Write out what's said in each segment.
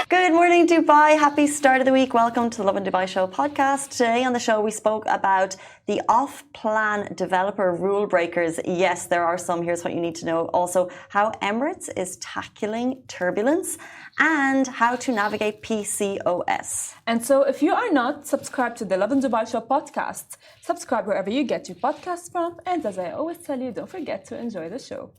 Good morning, Dubai. Happy start of the week. Welcome to the Lovin Dubai Show podcast. Today on the show, we spoke about the off-plan developer rule breakers. Yes, there are some. Here's what you need to know. Also, how Emirates is tackling turbulence and how to navigate PCOS. And so if you are not subscribed to the Lovin Dubai Show podcast, subscribe wherever you get your podcasts from. And as I always tell you, don't forget to enjoy the show.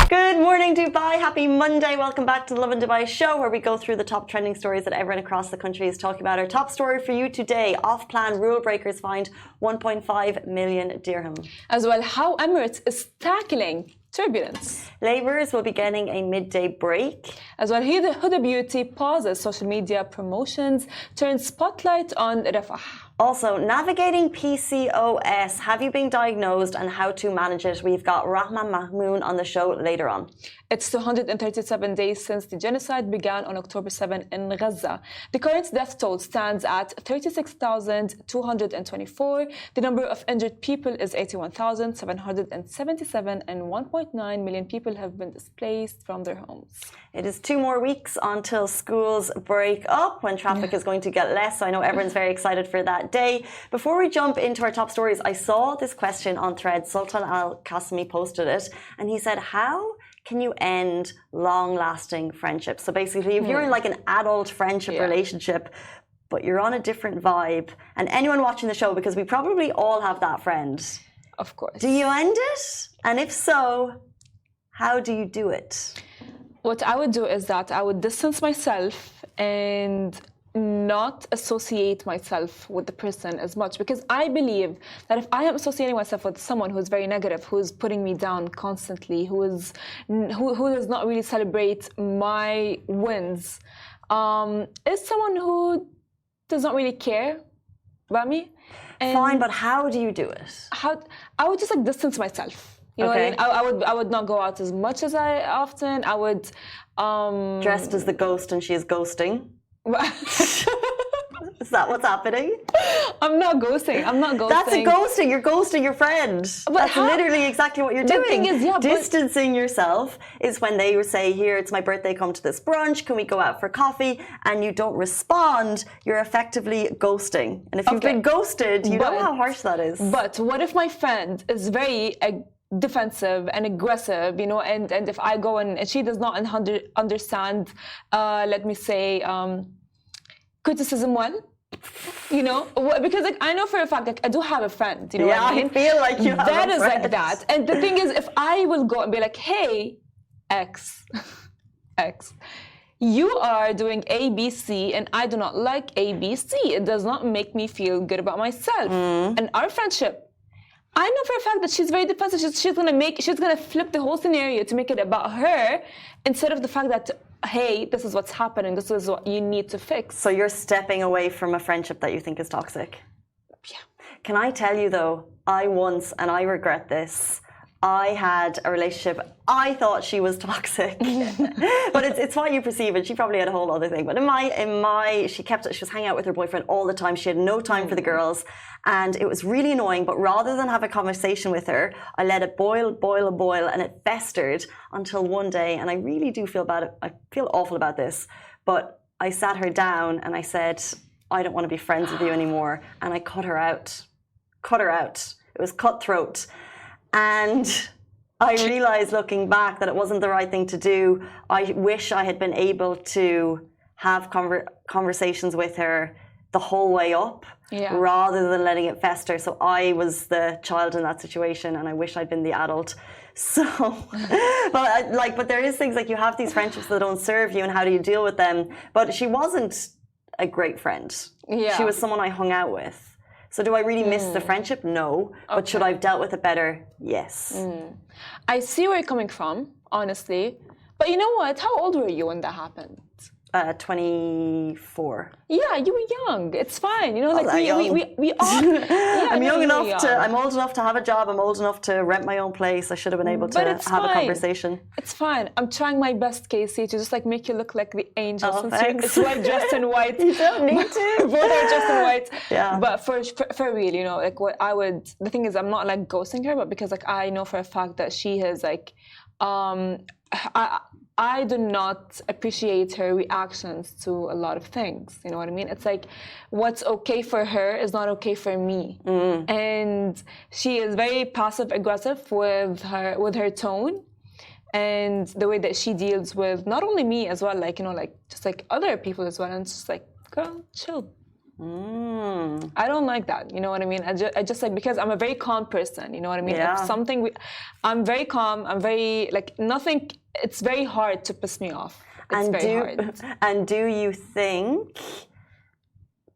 Good morning, Dubai. Happy Monday. Welcome back to the Lovin Dubai Show, where we go through the top trending stories that everyone across the country is talking about. Our top story for you today: off-plan rule breakers fined 1.5 million dirham. As well, how Emirates is tackling turbulence. Labourers will be getting a midday break. As well, Huda Beauty pauses social media promotions, turns spotlight on Rafah. Also, navigating PCOS. Have you been diagnosed and how to manage it? We've got Rahma Mahon on the show later on. It's 237 days since the genocide began on October 7 in Gaza. The current death toll stands at 36,224. The number of injured people is 81,777, and 1.9 million people have been displaced from their homes. It is 2 more weeks until schools break up, when traffic is going to get less. So I know everyone's very excited for that day. Before we jump into our top stories, I saw this question on Threads. Sultan Al-Qasimi posted it, and he said, how can you end long-lasting friendships? So basically, if you're in like an adult friendship relationship, but you're on a different vibe, and anyone watching the show, because we probably all have that friend. Of course. Do you end it? And if so, how do you do it? What I would do is that I would distance myself and not associate myself with the person as much, because I believe that if I am associating myself with someone who's very negative, who's putting me down constantly, who does not really celebrate my wins, is someone who does not really care about me. And fine, but how do you do it? I would just like distance myself. You know what I mean? I would not go out as much as I often. I would dressed as the ghost and she is ghosting. Is that what's happening? I'm not ghosting. That's a ghosting. You're ghosting your friend. But that's literally exactly what you're doing. The thing is, distancing yourself is when they say, here, it's my birthday, come to this brunch, can we go out for coffee? And you don't respond, you're effectively ghosting. And if you've been ghosted, you know how harsh that is. But what if my friend is very defensive and aggressive, you know, and if I go and she does not understand, let me say, criticism well, you know, because like I know for a fact, like I do have a friend, you know what I mean? I feel like you have that a is friend. like that. And the thing is, if I will go and be like, hey, X, you are doing ABC and I do not like ABC, it does not make me feel good about myself. And our friendship, I know for a fact that she's very defensive. She's gonna flip the whole scenario to make it about her instead of the fact that, hey, this is what's happening. This is what you need to fix. So you're stepping away from a friendship that you think is toxic. Yeah. Can I tell you though, I once, and I regret this, I had a relationship, I thought she was toxic, but it's what you perceive it. She probably had a whole other thing. But she was hanging out with her boyfriend all the time. She had no time for the girls, and it was really annoying. But rather than have a conversation with her, I let it boil, and it festered until one day, and I really do feel bad. I feel awful about this, but I sat her down and I said, I don't want to be friends with you anymore. And I cut her out. It was cutthroat. And I realized looking back that it wasn't the right thing to do. I wish I had been able to have conversations with her the whole way up rather than letting it fester. So I was the child in that situation, and I wish I'd been the adult. So, but there is things like you have these friendships that don't serve you, and how do you deal with them? But she wasn't a great friend. Yeah. She was someone I hung out with. So do I really miss the friendship? No. But should I have dealt with it better? Yes. I see where you're coming from, honestly. But you know what? How old were you when that happened? 24. Yeah, you were young. It's fine. You know, like that young. we all. Yeah, I'm no, young you were enough to. I'm old enough to have a job. I'm old enough to rent my own place. I should have been able to But it's have a fine. conversation. It's fine. I'm trying my best, Casey, to just like make you look like the angel. Oh, since thanks. it's like dressed in white. You don't need to. Both are dressed in white. Yeah. But for real, you know, like what I would. The thing is, I'm not like ghosting her, but because like I know for a fact that she has like, I do not appreciate her reactions to a lot of things. You know what I mean? It's like what's okay for her is not okay for me. And she is very passive aggressive with her tone and the way that she deals with not only me as well, like, you know, like just like other people as well. And it's just like, girl, chill. I don't like that, you know what I mean? I just like, because I'm a very calm person, you know what I mean? Yeah. If something, I'm very calm, I'm very, like, nothing, it's very hard to piss me off. It's very hard. And do you think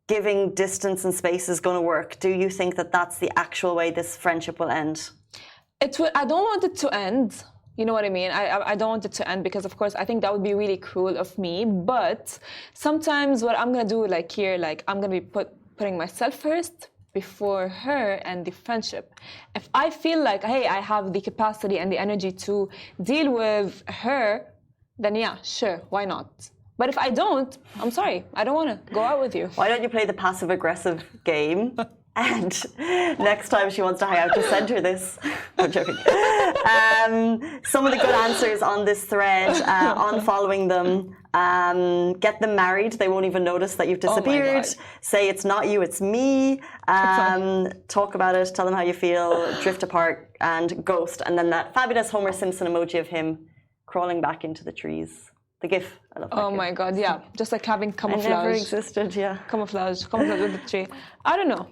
giving distance and space is going to work? Do you think that that's the actual way this friendship will end? It will, I don't want it to end. You know what I mean? I don't want it to end because, of course, I think that would be really cruel of me. But sometimes what I'm going to do, like here, like I'm going to be putting myself first before her and the friendship. If I feel like, hey, I have the capacity and the energy to deal with her, then yeah, sure, why not? But if I don't, I'm sorry, I don't want to go out with you. Why don't you play the passive-aggressive game? And next time she wants to hang out, just send her this. I'm joking. Some of the good answers on this thread, unfollowing them, get them married. They won't even notice that you've disappeared. Say it's not you, it's me. Talk about it, tell them how you feel, drift apart, and ghost. And then that fabulous Homer Simpson emoji of him crawling back into the trees. The GIF. I love that Oh GIF. my God, yeah. Just like having camouflage. It never existed, yeah. Camouflage with the tree. I don't know.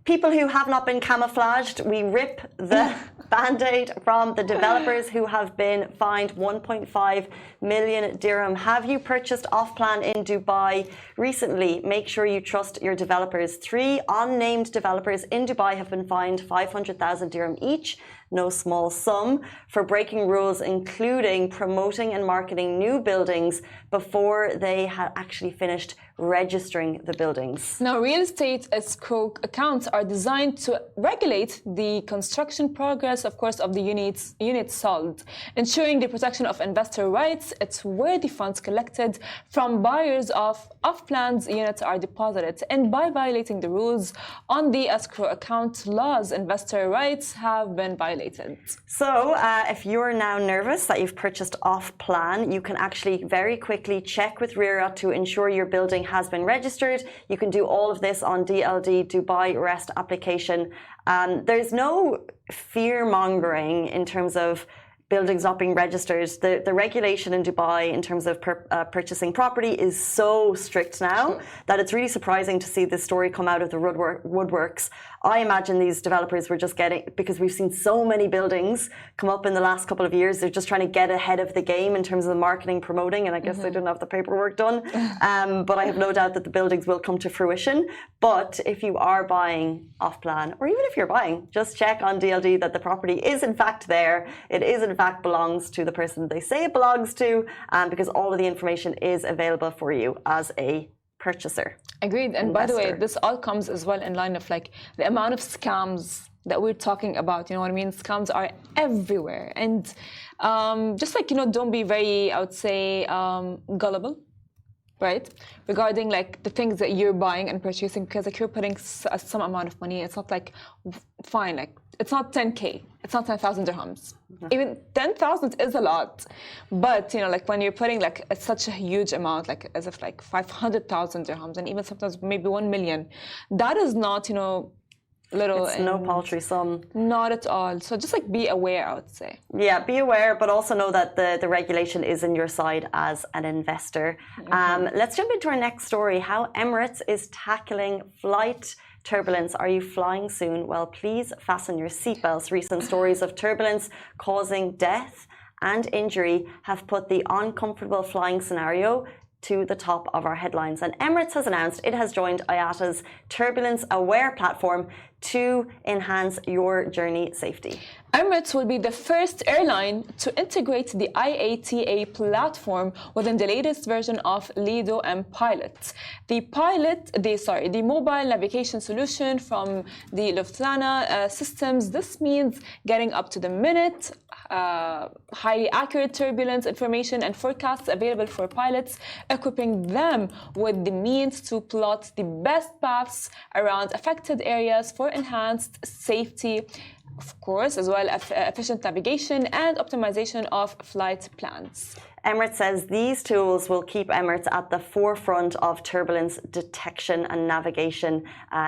People who have not been camouflaged, we rip the Band-Aid from the developers who have been fined 1.5 million dirham. Have you purchased off-plan in Dubai recently? Make sure you trust your developers. 3 unnamed developers in Dubai have been fined 500,000 dirham each, no small sum, for breaking rules, including promoting and marketing new buildings before they had actually finished registering the buildings. Now, real estate escrow accounts are designed to regulate the construction progress, of course, of the units sold, ensuring the protection of investor rights. It's where the funds collected from buyers of off-plans units are deposited. And by violating the rules on the escrow account laws, investor rights have been violated. So, if you're now nervous that you've purchased off-plan, you can actually very quickly check with RERA to ensure your building has been registered. You can do all of this on DLD Dubai REST application. There's no fear-mongering in terms of buildings not being registered. The regulation in Dubai in terms of purchasing property is so strict now that it's really surprising to see this story come out of the woodworks. I imagine these developers were just getting, because we've seen so many buildings come up in the last couple of years, they're just trying to get ahead of the game in terms of the marketing, promoting, and I guess they didn't have the paperwork done. But I have no doubt that the buildings will come to fruition. But if you are buying off-plan, or even if you're buying, just check on DLD that the property is in fact there. It is in fact belongs to the person they say it belongs to, because all of the information is available for you as a purchaser. Agreed. And by the way, this all comes as well in line of like the amount of scams that we're talking about. You know what I mean? Scams are everywhere. And just like, you know, don't be very, I would say, gullible, right? Regarding like the things that you're buying and purchasing, because like you're putting some amount of money. It's not like, fine, like it's not 10K. It's not 10,000 dirhams. Even 10,000 is a lot. But, you know, like when you're putting like such a huge amount, like as if like 500,000 dirhams and even sometimes maybe 1 million, that is not, you know, little. It's no paltry sum. Not at all. So just like be aware, I would say. Yeah, be aware, but also know that the regulation is in your side as an investor. Let's jump into our next story, how Emirates is tackling flight turbulence. Are you flying soon? Well, please fasten your seatbelts. Recent stories of turbulence causing death and injury have put the uncomfortable flying scenario to the top of our headlines. And Emirates has announced it has joined IATA's Turbulence Aware platform to enhance your journey safety. Emirates will be the first airline to integrate the IATA platform within the latest version of Lido and Pilot. The mobile navigation solution from the Lufthansa systems. This means getting up to the minute, highly accurate turbulence information and forecasts available for pilots, equipping them with the means to plot the best paths around affected areas for enhanced safety, of course, as well as efficient navigation and optimization of flight plans. Emirates says these tools will keep Emirates at the forefront of turbulence detection and navigation,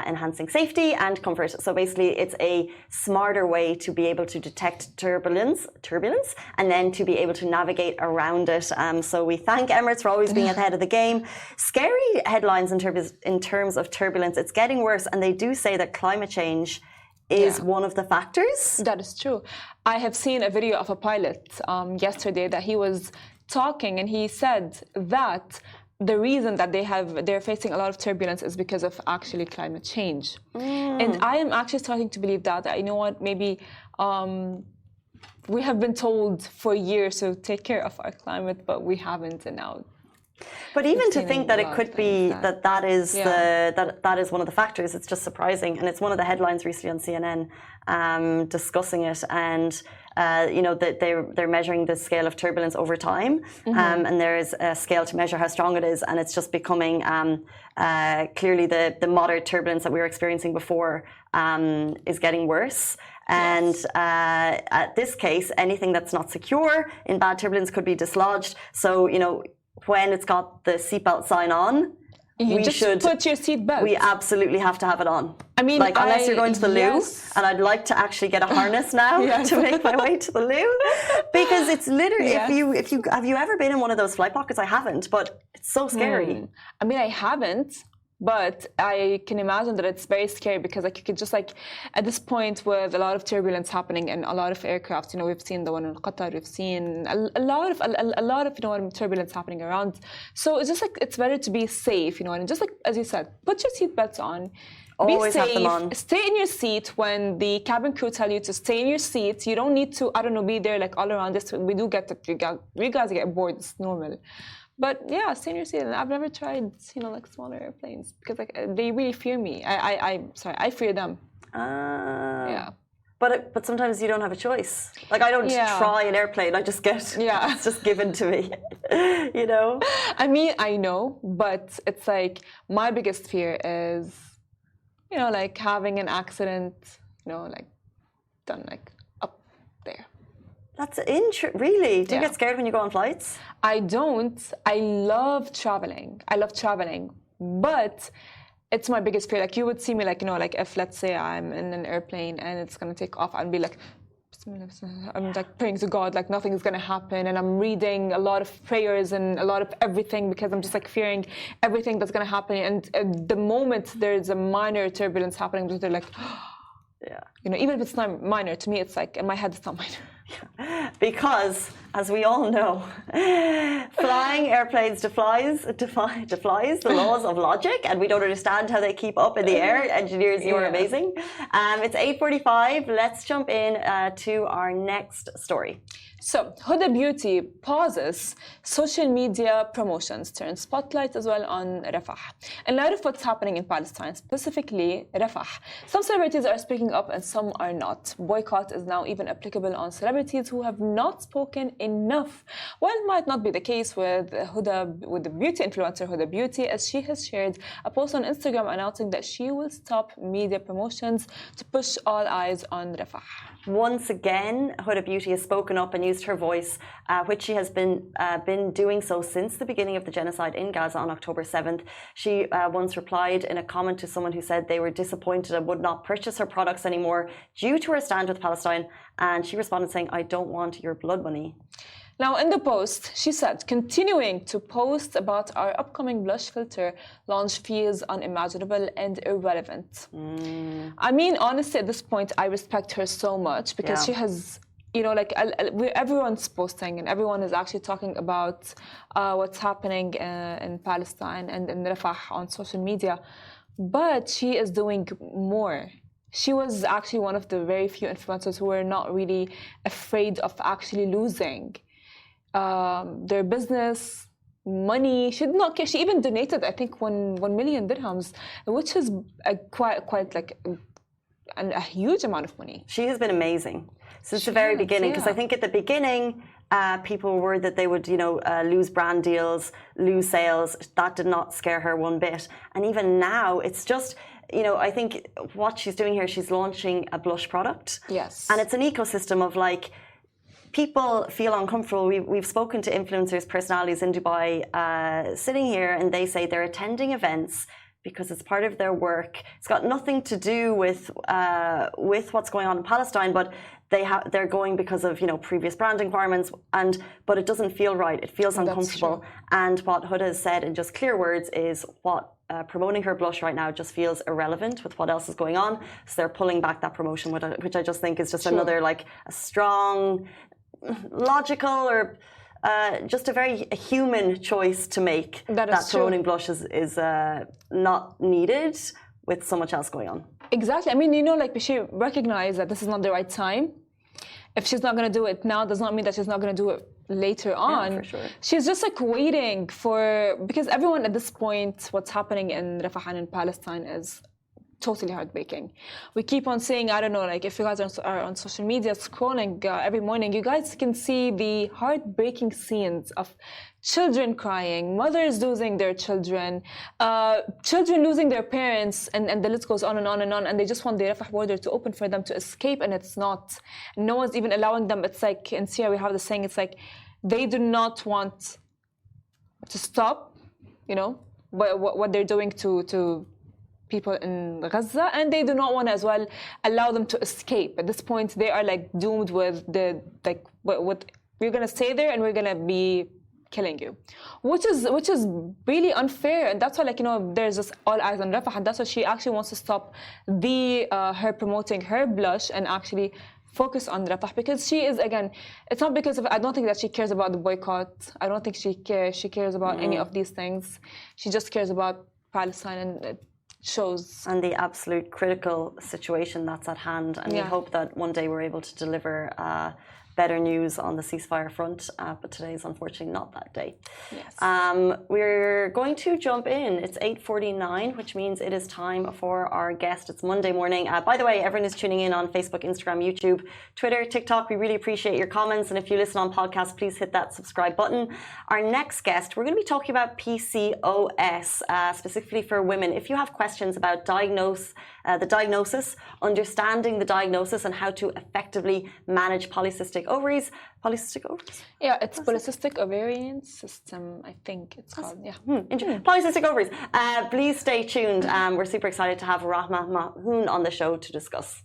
enhancing safety and comfort. So basically, it's a smarter way to be able to detect turbulence, and then to be able to navigate around it. So we thank Emirates for always being ahead of the game. Scary headlines in terms of turbulence. It's getting worse, and they do say that climate change is one of the factors. That is true. I have seen a video of a pilot yesterday that he was talking, and he said that the reason that they're facing a lot of turbulence is because of actually climate change. And I am actually starting to believe that you know what, maybe we have been told for years to take care of our climate, but we haven't, and now. But even to think that it could be that is one of the factors, it's just surprising. And it's one of the headlines recently on CNN discussing it. And you know, that they're measuring the scale of turbulence over time, and there is a scale to measure how strong it is, and it's just becoming clearly the moderate turbulence that we were experiencing before is getting worse. And at this case, anything that's not secure in bad turbulence could be dislodged. So, you know, when it's got the seatbelt sign on, we should put your seatbelt. We absolutely have to have it on. I mean, like, unless you're going to the loo, and I'd like to actually get a harness now to make my way to the loo, because it's literally if you have you ever been in one of those flight pockets? I haven't, but it's so scary. I mean, I haven't. But I can imagine that it's very scary because, like, you could just, like, at this point with a lot of turbulence happening and a lot of aircraft, you know, we've seen the one in Qatar, we've seen a lot of you know, turbulence happening around. So it's just like, it's better to be safe, you know, and just like as you said, put your seatbelts on. Always be safe, have them on. Stay in your seat when the cabin crew tell you to stay in your seat. You don't need to, I don't know, be there like all around this. We do get that you guys get bored, it's normal. But yeah, stay in your seat. And I've never tried, you know, like smaller airplanes because like they really fear me. I fear them. Yeah. But sometimes you don't have a choice. Like, I don't try an airplane. I just get it's just given to me. You know. I mean, I know, but it's like my biggest fear is, you know, like having an accident. You know, like done like up there. That's really? Do you get scared when you go on flights? I don't. I love traveling. But it's my biggest fear. Like, you would see me, like, you know, like if, let's say, I'm in an airplane and it's going to take off, I'd be like, I'm like praying to God, like nothing is going to happen. And I'm reading a lot of prayers and a lot of everything because I'm just like fearing everything that's going to happen. And the moment there's a minor turbulence happening, they're like, you know, even if it's not minor, to me, it's like, in my head, it's not minor. Because, as we all know, flying airplanes defies the laws of logic, and we don't understand how they keep up in the air. Engineers, you are amazing. It's 8:45. Let's jump in to our next story. So, Huda Beauty pauses social media promotions, turns spotlight as well on Rafah. In light of what's happening in Palestine, specifically Rafah, some celebrities are speaking up and some are not. Boycott is now even applicable on celebrities who have not spoken enough. While it might not be the case with the beauty influencer Huda Beauty, as she has shared a post on Instagram announcing that she will stop media promotions to push all eyes on Rafah. Once again, Huda Beauty has spoken up and used her voice, which she has been doing so since the beginning of the genocide in Gaza on October 7th. She once replied in a comment to someone who said they were disappointed and would not purchase her products anymore due to her stand with Palestine. And she responded saying, "I don't want your blood money." Now, in the post, she said, continuing to post about our upcoming blush filter launch feels unimaginable and irrelevant. I mean, honestly, at this point, I respect her so much because she has, you know, like everyone's posting and everyone is actually talking about what's happening in Palestine and in Rafah on social media. But she is doing more. she was actually one of the very few influencers who were not really afraid of actually losing their business, money. She did not care. She even donated, I think, 1 million dirhams, which is quite like a huge amount of money. She has been amazing since the very beginning, because I think at the beginning, people were worried that they would, lose brand deals, lose sales. That did not scare her one bit. And even now, it's just, I think what she's doing here, she's launching a blush product. Yes. And it's an ecosystem of like, people feel uncomfortable. We've spoken to influencers, personalities in Dubai, sitting here, and they say they're attending events because it's part of their work. It's got nothing to do with what's going on in Palestine, but they're going because of previous brand requirements, but it doesn't feel right. It feels uncomfortable. And what Huda has said in just clear words is what promoting her blush right now just feels irrelevant with what else is going on. So they're pulling back that promotion, which I just think is just another like a strong, logical, or just a very human choice to make. That promoting blush is not needed with so much else going on. Exactly. I mean, she recognized that this is not the right time. If she's not going to do it now, does not mean that she's not going to do it later on. Yeah, for sure. She's just like waiting because everyone at this point, what's happening in Rafah and in Palestine is totally heartbreaking. We keep on saying, I don't know, like if you guys are on social media scrolling every morning, you guys can see the heartbreaking scenes of children crying, mothers losing their children, children losing their parents, and the list goes on and on and on, and they just want the Rafah border to open for them to escape, and it's not. No one's even allowing them. It's like in Syria we have the saying, it's like they do not want to stop, what they're doing to people in Gaza, and they do not want to as well allow them to escape. At this point, they are like doomed with what we're gonna stay there and we're gonna be killing you, which is really unfair. And that's why there's this all eyes on Rafah, and that's why she actually wants to stop her promoting her blush and actually focus on Rafah, because she is, again, it's not because of, I don't think that she cares about the boycott. I don't think she cares about any of these things. She just cares about Palestine, and it shows. And the absolute critical situation that's at hand. And we hope that one day we're able to deliver better news on the ceasefire front, but today is unfortunately not that day. Yes. We're going to jump in. It's 8:49, which means it is time for our guest. It's Monday morning. By the way, everyone is tuning in on Facebook, Instagram, YouTube, Twitter, TikTok. We really appreciate your comments, and if you listen on podcast, please hit that subscribe button. Our next guest, we're going to be talking about PCOS, specifically for women. If you have questions about the diagnosis, understanding the diagnosis, and how to effectively manage polycystic ovaries. Yeah, it's polycystic ovarian system, I think it's called. Polycystic ovaries. Please stay tuned. We're super excited to have Rahma Mahon on the show to discuss.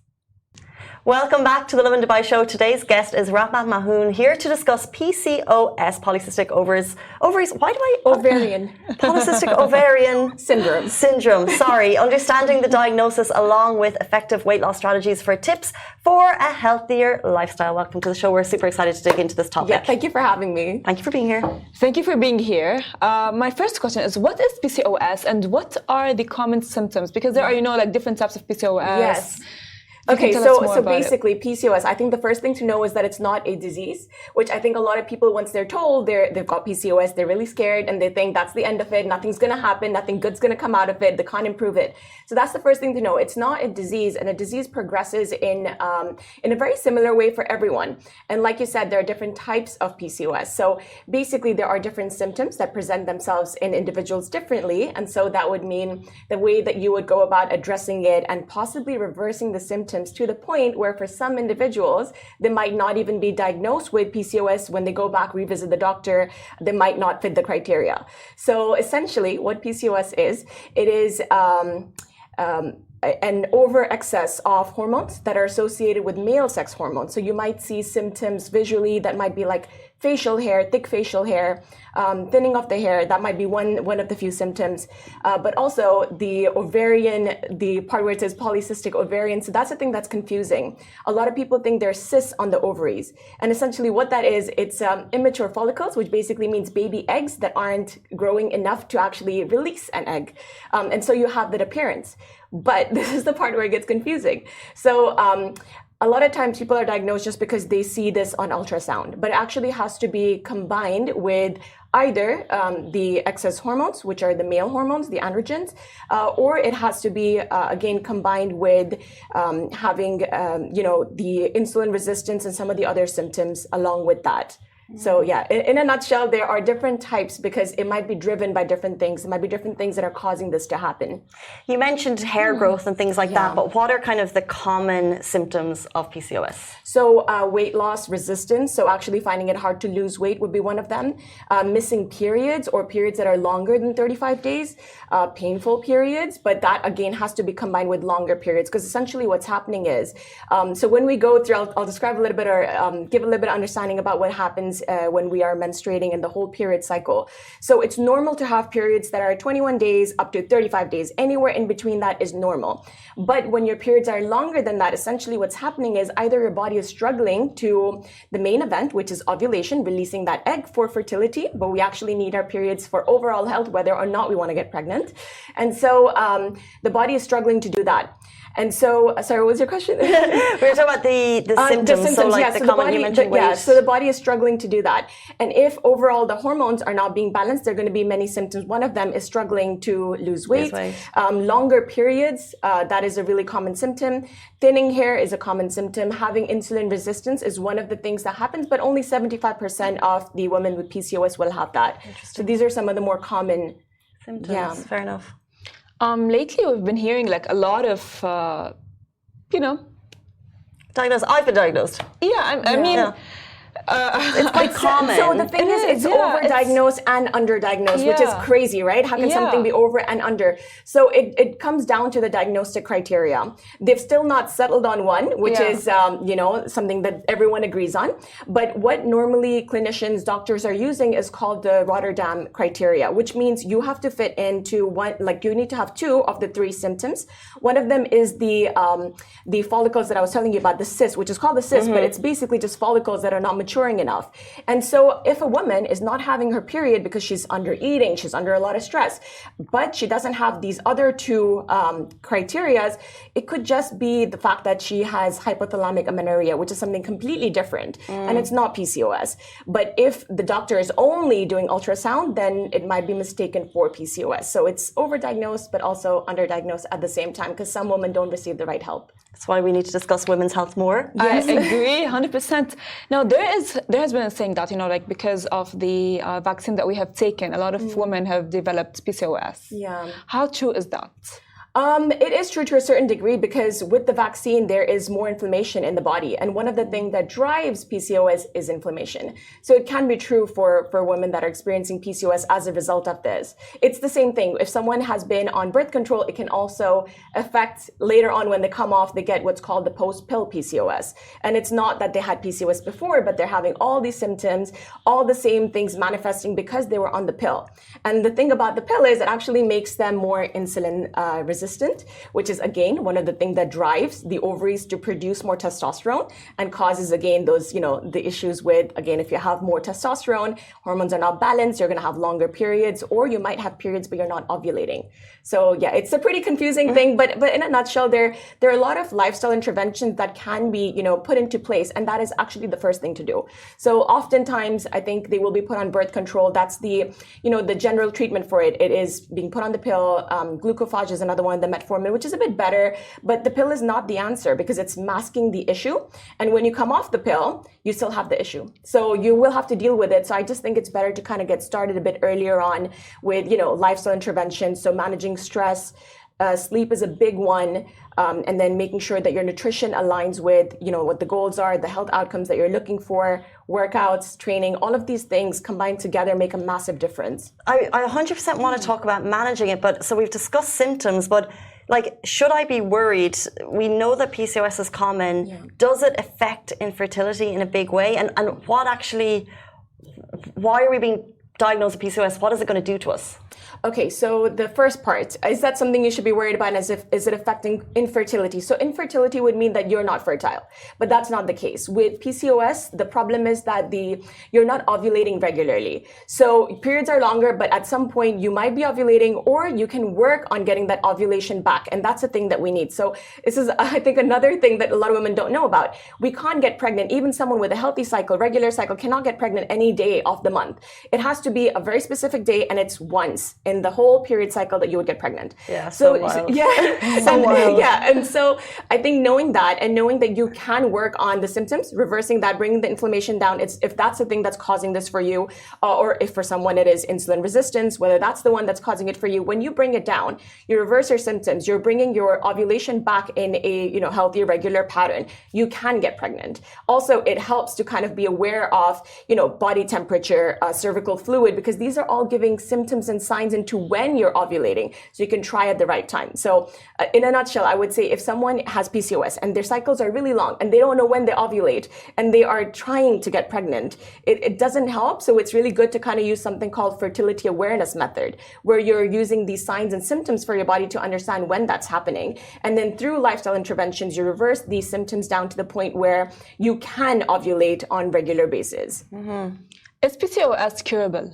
Welcome back to the Lovin Dubai show. Today's guest is Rahma Mahon, here to discuss PCOS, polycystic ovaries. Ovarian. Polycystic ovarian syndrome. Sorry. Understanding the diagnosis along with effective weight loss strategies for tips for a healthier lifestyle. Welcome to the show. We're super excited to dig into this topic. Yeah, thank you for having me. Thank you for being here. Thank you for being here. My first question is, what is PCOS and what are the common symptoms? Because there are, different types of PCOS. Yes. Okay, so basically PCOS, I think the first thing to know is that it's not a disease, which I think a lot of people, once they're told they've got PCOS, they're really scared and they think that's the end of it, nothing's going to happen, nothing good's going to come out of it, they can't improve it. So that's the first thing to know. It's not a disease, and a disease progresses in a very similar way for everyone. And like you said, there are different types of PCOS. So basically there are different symptoms that present themselves in individuals differently. And so that would mean the way that you would go about addressing it and possibly reversing the symptoms to the point where for some individuals, they might not even be diagnosed with PCOS. When they go back, revisit the doctor, they might not fit the criteria. So essentially what PCOS is, it is an over excess of hormones that are associated with male sex hormones. So you might see symptoms visually that might be like facial hair, thick facial hair, thinning of the hair. That might be one of the few symptoms. But also the ovarian, the part where it says polycystic ovarian. So that's the thing that's confusing. A lot of people think there's cysts on the ovaries. And essentially what that is, it's immature follicles, which basically means baby eggs that aren't growing enough to actually release an egg. And so you have that appearance. But this is the part where it gets confusing. So a lot of times people are diagnosed just because they see this on ultrasound, but it actually has to be combined with either the excess hormones, which are the male hormones, the androgens, or it has to be, again, combined with having, the insulin resistance and some of the other symptoms along with that. So yeah, in a nutshell, there are different types because it might be driven by different things. It might be different things that are causing this to happen. You mentioned hair growth and things like that, but what are kind of the common symptoms of PCOS? So weight loss resistance, so actually finding it hard to lose weight would be one of them. Missing periods or periods that are longer than 35 days, painful periods, but that again has to be combined with longer periods because essentially what's happening is, so when we go through, I'll describe a little bit or give a little bit of understanding about what happens when we are menstruating and the whole period cycle. So it's normal to have periods that are 21 days up to 35 days. Anywhere in between that is normal. But when your periods are longer than that, essentially what's happening is either your body is struggling to the main event, which is ovulation, releasing that egg for fertility, but we actually need our periods for overall health, whether or not we want to get pregnant. And so the body is struggling to do that. And so, sorry, what was your question? We were talking about the symptoms. So like the comment you mentioned, weight. So the body is struggling to do that. And if overall the hormones are not being balanced, there are going to be many symptoms. One of them is struggling to lose weight. Longer periods, that is a really common symptom. Thinning hair is a common symptom. Having insulin resistance is one of the things that happens, but only 75% of the women with PCOS will have that. So these are some of the more common symptoms. Yeah. Fair enough. Lately, we've been hearing like a lot of, diagnosed. I've been diagnosed. Yeah, I mean, it's quite common. So the thing is, it's overdiagnosed and underdiagnosed, which is crazy, right? How can something be over and under? So it comes down to the diagnostic criteria. They've still not settled on one, which is, something that everyone agrees on. But what normally clinicians, doctors are using is called the Rotterdam criteria, which means you have to fit into one, like you need to have two of the three symptoms. One of them is the follicles that I was telling you about, the cyst, which is called the cyst, but it's basically just follicles that are not maturing enough. And so if a woman is not having her period because she's under eating, she's under a lot of stress, but she doesn't have these other two criterias, it could just be the fact that she has hypothalamic amenorrhea, which is something completely different. And it's not PCOS. But if the doctor is only doing ultrasound, then it might be mistaken for PCOS. So it's overdiagnosed, but also underdiagnosed at the same time because some women don't receive the right help. That's why we need to discuss women's health more. Yes. I agree 100%. Now, there has been a saying that, because of the vaccine that we have taken, a lot of women have developed PCOS. Yeah. How true is that? It is true to a certain degree because with the vaccine, there is more inflammation in the body. And one of the things that drives PCOS is inflammation. So it can be true for women that are experiencing PCOS as a result of this. It's the same thing. If someone has been on birth control, it can also affect later on when they come off, they get what's called the post-pill PCOS. And it's not that they had PCOS before, but they're having all these symptoms, all the same things manifesting because they were on the pill. And the thing about the pill is it actually makes them more insulin resistant, which is again one of the things that drives the ovaries to produce more testosterone and causes again those the issues with, again, if you have more testosterone, hormones are not balanced, you're going to have longer periods, or you might have periods but you're not ovulating. So yeah, it's a pretty confusing thing, but in a nutshell, there are a lot of lifestyle interventions that can be put into place, and that is actually the first thing to do. So oftentimes I think they will be put on birth control. That's the the general treatment for it. It is being put on the pill. Glucophage is another one, the metformin, which is a bit better, but the pill is not the answer because it's masking the issue. And when you come off the pill, you still have the issue. So you will have to deal with it. So I just think it's better to kind of get started a bit earlier on with, lifestyle interventions. So managing stress, sleep is a big one. And then making sure that your nutrition aligns with, what the goals are, the health outcomes that you're looking for, workouts, training, all of these things combined together make a massive difference. I 100% want to talk about managing it, but so we've discussed symptoms, but should I be worried? We know that PCOS is common. Yeah. Does it affect infertility in a big way? And what actually, why are we being diagnosed with PCOS? What is it going to do to us? Okay, so the first part, is that something you should be worried about? Is it affecting infertility? So infertility would mean that you're not fertile, but that's not the case. With PCOS, the problem is that you're not ovulating regularly. So periods are longer, but at some point you might be ovulating, or you can work on getting that ovulation back. And that's the thing that we need. So this is, I think, another thing that a lot of women don't know about. We can't get pregnant. Even someone with a healthy cycle, regular cycle, cannot get pregnant any day of the month. It has to be a very specific day, and it's once in the whole period cycle that you would get pregnant. Yeah, so wild. Yeah, so wild. Yeah, and so I think knowing that and knowing that you can work on the symptoms, reversing that, bringing the inflammation down, if that's the thing that's causing this for you, or if for someone it is insulin resistance, whether that's the one that's causing it for you, when you bring it down, you reverse your symptoms, you're bringing your ovulation back in a healthy, regular pattern, you can get pregnant. Also, it helps to kind of be aware of body temperature, cervical fluid, because these are all giving symptoms and signs into when you're ovulating, so you can try at the right time. So in a nutshell, I would say if someone has PCOS and their cycles are really long and they don't know when they ovulate and they are trying to get pregnant, it doesn't help. So it's really good to kind of use something called fertility awareness method, where you're using these signs and symptoms for your body to understand when that's happening. And then through lifestyle interventions, you reverse these symptoms down to the point where you can ovulate on regular basis. Mm-hmm. Is PCOS curable?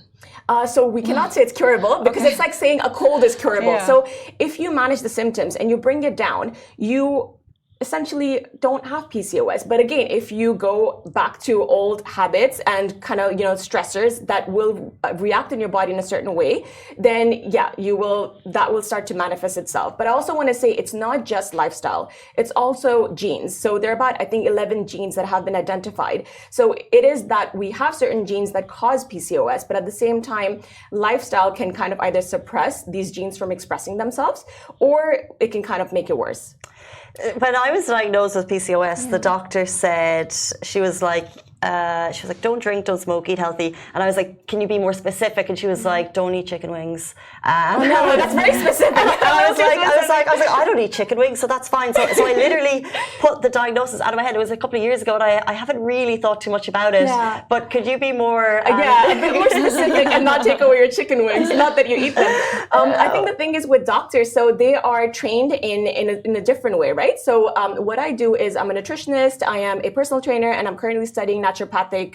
So we cannot say it's curable, because it's like saying a cold is curable. Yeah. So if you manage the symptoms and you bring it down, you essentially don't have PCOS. But again, if you go back to old habits and kind of, stressors that will react in your body in a certain way, then yeah, that will start to manifest itself. But I also want to say it's not just lifestyle. It's also genes. So there are about, I think, 11 genes that have been identified. So it is that we have certain genes that cause PCOS, but at the same time, lifestyle can kind of either suppress these genes from expressing themselves, or it can kind of make it worse. When I was diagnosed with PCOS, the doctor said, she was like, don't drink, don't smoke, eat healthy. And I was like, can you be more specific? And she was like, don't eat chicken wings. No, that's very specific. I was like, I don't eat chicken wings, so that's fine. So I literally put the diagnosis out of my head. It was a couple of years ago, and I haven't really thought too much about it. Yeah. But could you be more... a bit more specific and not take away your chicken wings, not that you eat them. I think the thing is with doctors, so they are trained in a different way, right? So what I do is I'm a nutritionist, I am a personal trainer, and I'm currently studying naturopathic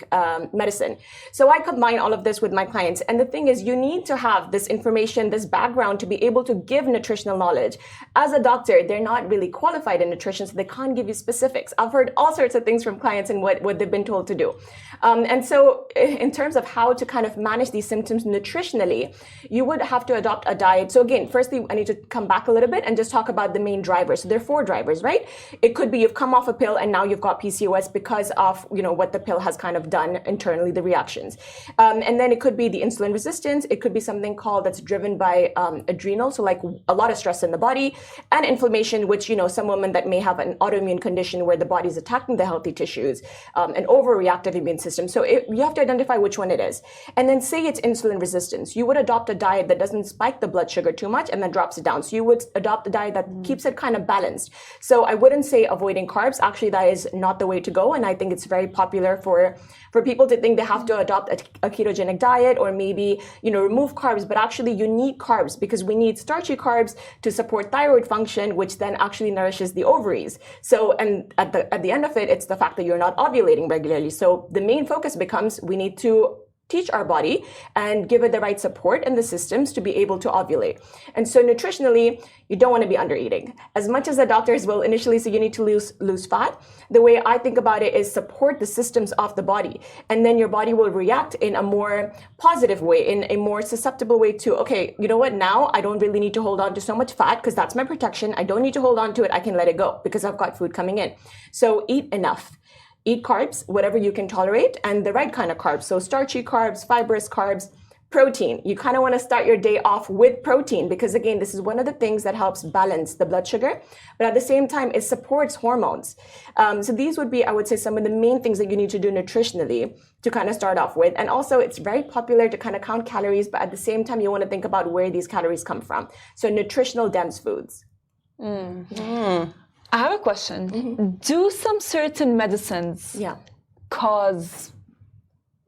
medicine. So I combine all of this with my clients. And the thing is, you need to have this information, this background to be able to give nutritional knowledge. As a doctor, they're not really qualified in nutrition, so they can't give you specifics. I've heard all sorts of things from clients and what they've been told to do. And so in terms of how to kind of manage these symptoms nutritionally, you would have to adopt a diet. So again, firstly, I need to come back a little bit and just talk about the main drivers. So there are 4 drivers, right? It could be you've come off a pill and now you've got PCOS because of, what the pill has kind of done internally, the reactions. And then it could be the insulin resistance. It could be something called that's driven by adrenal. So like a lot of stress in the body, and inflammation, which, some women that may have an autoimmune condition where the body is attacking the healthy tissues, an overreactive immune system. So you have to identify which one it is. And then say it's insulin resistance. You would adopt a diet that doesn't spike the blood sugar too much and then drops it down. So you would adopt a diet that keeps it kind of balanced. So I wouldn't say avoiding carbs. Actually, that is not the way to go. And I think it's very popular for people to think they have to adopt a ketogenic diet or maybe, remove carbs. But actually, you need carbs because we need starchy carbs to support thyroid function, which then actually nourishes the ovaries. So, and at the end of it, it's the fact that you're not ovulating regularly. So the main focus becomes we need to teach our body and give it the right support and the systems to be able to ovulate. And so nutritionally, you don't want to be under eating. As much as the doctors will initially say you need to lose fat, the way I think about it is support the systems of the body. And then your body will react in a more positive way, in a more susceptible way to, okay, you know what, now I don't really need to hold on to so much fat because that's my protection. I don't need to hold on to it. I can let it go because I've got food coming in. So eat enough. Eat carbs, whatever you can tolerate, and the right kind of carbs. So starchy carbs, fibrous carbs, protein. You kind of want to start your day off with protein because, again, this is one of the things that helps balance the blood sugar. But at the same time, it supports hormones. So these would be, I would say, some of the main things that you need to do nutritionally to kind of start off with. And also, it's very popular to kind of count calories, but at the same time, you want to think about where these calories come from. So nutritional dense foods. I have a question. Do some certain medicines cause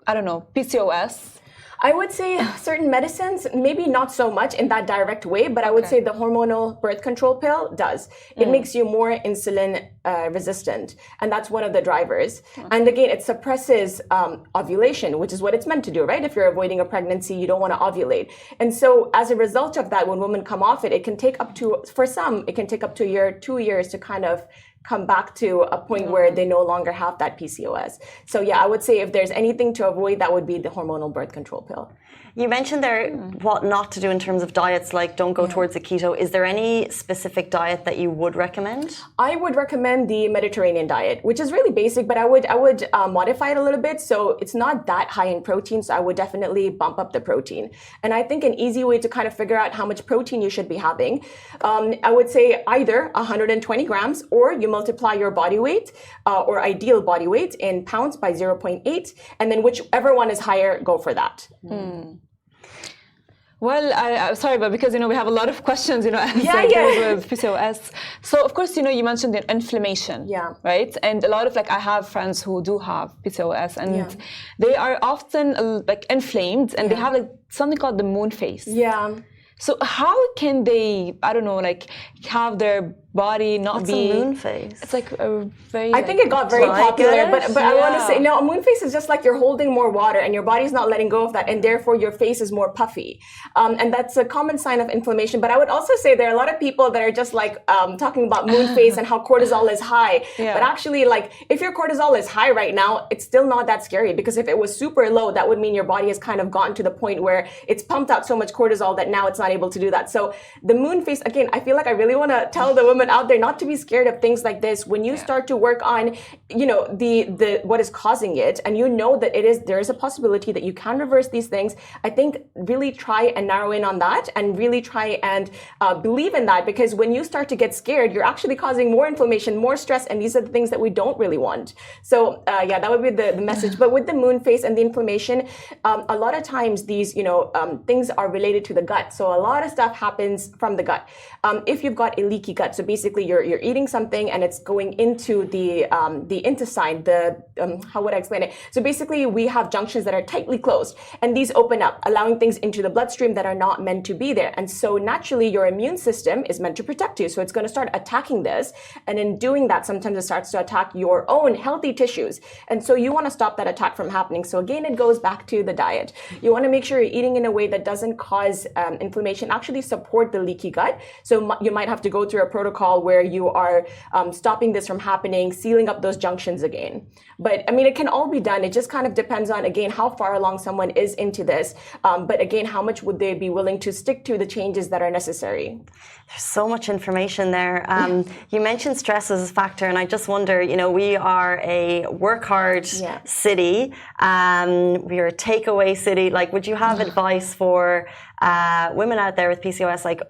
I don't know, PCOS? I would say certain medicines, maybe not so much in that direct way, but I would say the hormonal birth control pill does. It makes you more insulin resistant, and that's one of the drivers. And again, it suppresses ovulation, which is what it's meant to do, right? If you're avoiding a pregnancy, you don't want to ovulate. And so as a result of that, when women come off it, it can take up to, for some, it can take up to a year, 2 years to kind of come back to a point where they no longer have that PCOS. So yeah, I would say if there's anything to avoid, that would be the hormonal birth control pill. You mentioned there what not to do in terms of diets, like don't go towards the keto. Is there any specific diet that you would recommend? I would recommend the Mediterranean diet, which is really basic, but I would modify it a little bit. So it's not that high in protein. So I would definitely bump up the protein. And I think an easy way to kind of figure out how much protein you should be having, I would say either 120 grams or you multiply your body weight or ideal body weight in pounds by 0.8. And then whichever one is higher, go for that. Well, I'm sorry, but because, we have a lot of questions, with PCOS. So, of course, you mentioned the inflammation, right? And a lot of, I have friends who do have PCOS, and they are often, inflamed, and they have, something called the moon face. Yeah. So how can they, I don't know, have their body not What's be... a moon face? It's a very... I think it got very popular, but I want to say, no, a moon face is just like you're holding more water and your body's not letting go of that, and therefore your face is more puffy. And that's a common sign of inflammation. But I would also say there are a lot of people that are just talking about moon face and how cortisol is high. But actually, if your cortisol is high right now, it's still not that scary, because if it was super low, that would mean your body has kind of gotten to the point where it's pumped out so much cortisol that now it's not able to do that. So the moon face, again, I feel like I really want to tell the women out there not to be scared of things like this. When you start to work on, the what is causing it, and that there is a possibility that you can reverse these things, I think really try and narrow in on that and really try and believe in that, because when you start to get scared, you're actually causing more inflammation, more stress, and these are the things that we don't really want. So that would be the message. But with the moon face and the inflammation, a lot of times these things are related to the gut. So a lot of stuff happens from the gut. If you've got a leaky gut, so basically you're eating something and it's going into the intestine, how would I explain it? So basically we have junctions that are tightly closed, and these open up, allowing things into the bloodstream that are not meant to be there. And so naturally your immune system is meant to protect you. So it's going to start attacking this. And in doing that, sometimes it starts to attack your own healthy tissues. And so you want to stop that attack from happening. So again, it goes back to the diet. You want to make sure you're eating in a way that doesn't cause inflammation, actually support the leaky gut. So you might have to go through a protocol where you are stopping this from happening, sealing up those junctions again. But I mean, it can all be done. It just kind of depends on, again, how far along someone is into this. But again, how much would they be willing to stick to the changes that are necessary? There's so much information there. You mentioned stress as a factor, and I just wonder, we are a work hard city. We're a takeaway city. Would you have advice for women out there with PCOS?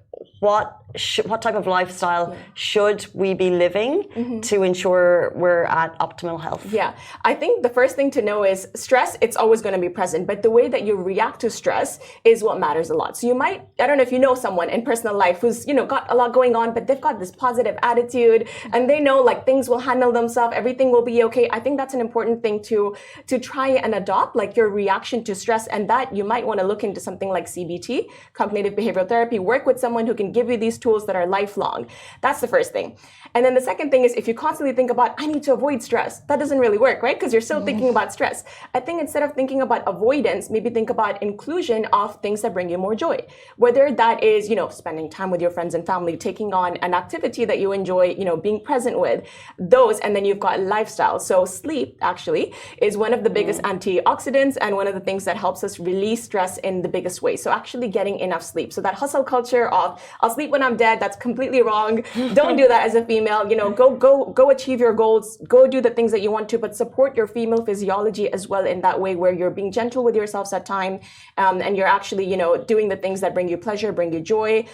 What type of lifestyle should we be living to ensure we're at optimal health? Yeah, I think the first thing to know is stress, it's always going to be present, but the way that you react to stress is what matters a lot. So you might, I don't know if you know someone in personal life who's, got a lot going on, but they've got this positive attitude and they know things will handle themselves, everything will be okay. I think that's an important thing to try and adopt, your reaction to stress, and that you might want to look into something like CBT, cognitive behavioral therapy, work with someone who can give you these tools that are lifelong. That's the first thing. And then the second thing is, if you constantly think about, I need to avoid stress, that doesn't really work, right? Because you're still thinking about stress. I think instead of thinking about avoidance, maybe think about inclusion of things that bring you more joy. Whether that is, spending time with your friends and family, taking on an activity that you enjoy, being present with those. And then you've got lifestyle. So sleep actually is one of the biggest antioxidants and one of the things that helps us release stress in the biggest way. So actually getting enough sleep. So that hustle culture of, I'll sleep when I'm dead, that's completely wrong. Don't do that as a female. Go achieve your goals, go do the things that you want to, but support your female physiology as well in that way, where you're being gentle with yourselves at time, and you're actually, doing the things that bring you pleasure, bring you joy,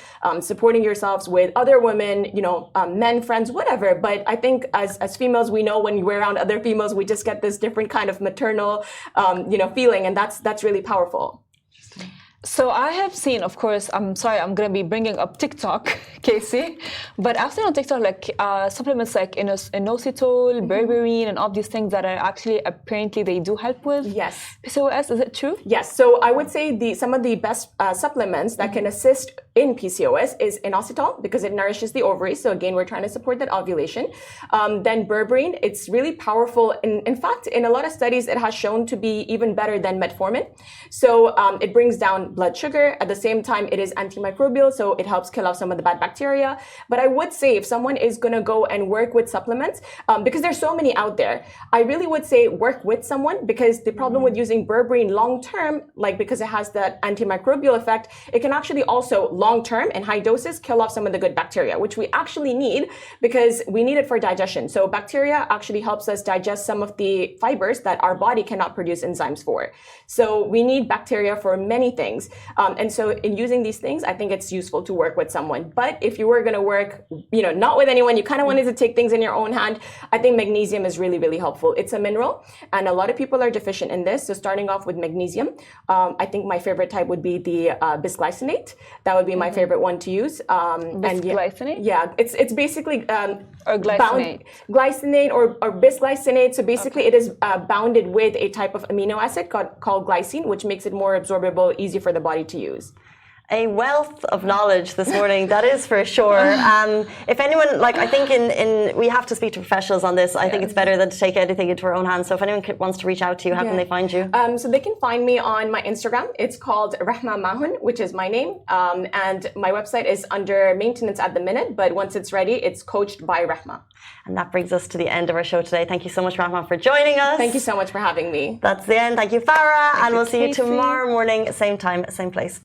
supporting yourselves with other women, men, friends, whatever. But I think as females, we know when we're around other females, we just get this different kind of maternal, feeling, and that's really powerful. So I have seen, of course, I'm sorry, I'm going to be bringing up TikTok, Casey, but I've seen on TikTok like supplements like inositol, berberine, and all these things that are actually apparently they do help with PCOS. Is it true? Yes. So I would say some of the best supplements that can assist in PCOS is inositol because it nourishes the ovaries. So again, we're trying to support that ovulation. Then berberine, it's really powerful. In fact, in a lot of studies, it has shown to be even better than metformin. So it brings down blood sugar. At the same time, it is antimicrobial, so it helps kill off some of the bad bacteria. But I would say if someone is going to go and work with supplements, because there's so many out there, I really would say work with someone, because the problem with using berberine long-term, like because it has that antimicrobial effect, it can actually also long-term in high doses kill off some of the good bacteria, which we actually need because we need it for digestion. So bacteria actually helps us digest some of the fibers that our body cannot produce enzymes for. So we need bacteria for many things. And so in using these things, I think it's useful to work with someone. But if you were going to work, not with anyone, you kind of wanted to take things in your own hand, I think magnesium is really, really helpful. It's a mineral, and a lot of people are deficient in this. So starting off with magnesium, I think my favorite type would be the bisglycinate. That would be my favorite one to use. Bisglycinate? Yeah, it's basically or glycinate. Glycinate or bisglycinate. So basically it is bounded with a type of amino acid called glycine, which makes it more absorbable, easy for the body to use. A wealth of knowledge this morning, that is for sure. If anyone, I think we have to speak to professionals on this. I think it's better than to take anything into our own hands. So if anyone wants to reach out to you, how can they find you? So they can find me on my Instagram. It's called Rahma Mahon, which is my name. And my website is under maintenance at the minute, but once it's ready, it's coached by Rahma. And that brings us to the end of our show today. Thank you so much, Rahma, for joining us. Thank you so much for having me. That's the end. Thank you, Farah. And we'll see you tomorrow morning, same time, same place.